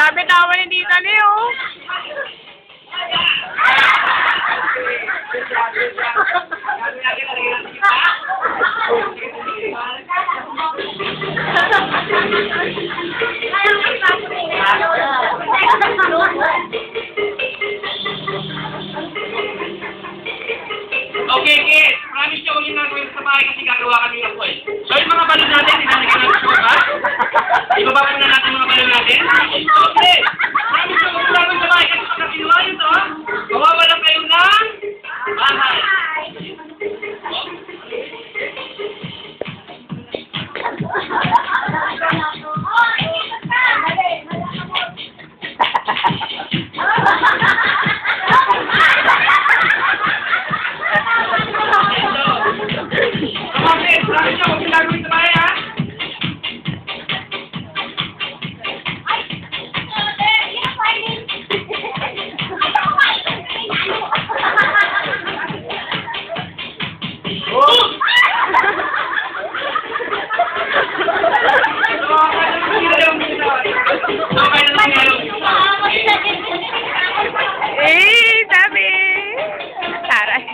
Grabe tawa ni Tita Leo. Okay, kids. Promise nyo, huwag yung nagawin sa bahay kasi gagawa kami ng quiz. So, yung mga balon natin, tinalagyan natin sa baba. Ibaba muna natin mga balon natin. Okay. Promise nyo, huwag yung nagawin sa bahay kasi pagka kinuha nyo to, mawawala kayo ng bahay. Eh, sabi. Taray.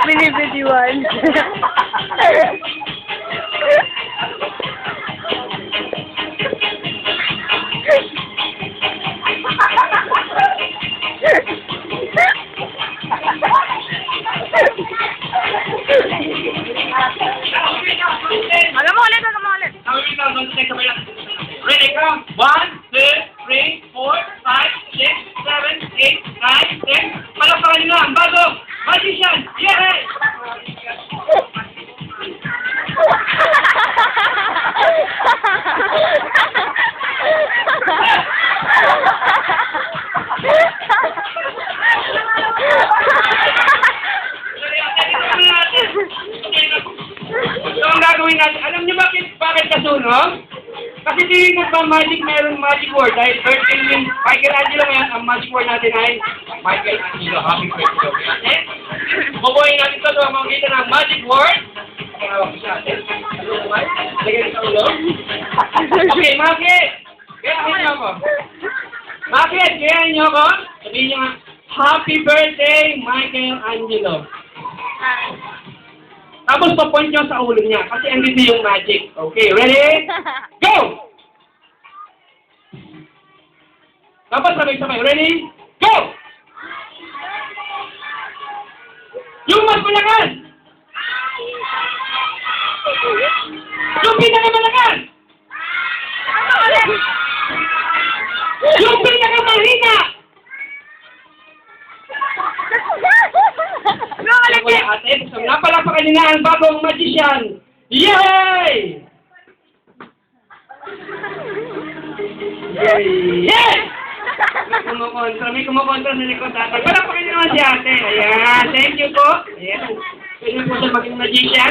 Binibidyoan. Alam mo ulit. Ready, come. 1, 2, 3, 4, 5, 6, 7, 8, 9, 10. Palakpakan nyo na ang bagong magician! Yay! So, ang gagawin natin, alam niyo bakit kasunog? Kasi tingin ko pa meron magic word. Dahil birthday ni Michelangelo ngayon, ang magic word natin ay Michelangelo. Happy birthday. Okay? Bubuhayin natin ito ang makikita ng magic word. Lagyan sa ulo. Okay, mga kids. Gayahin niyo ako. Mga kids, gayahin niyo ako. Sabihin niyo nga, Happy birthday, Michelangelo. Tapos pa-point nyo sa ulo niya kasi andito yung magic. Okay, ready? Go! Dapat sabay-sabay. Ready? Go! Yung mas malakas! Yung pinakamalakas! Yung pinakamahina! Ate, so napalapakan nila ang bagong magician. Yay! Yay! May kumukontra na likod ate. Palapakan nyo naman si ate. Ayan, thank you po. Ayan, pwede po siya maging magician.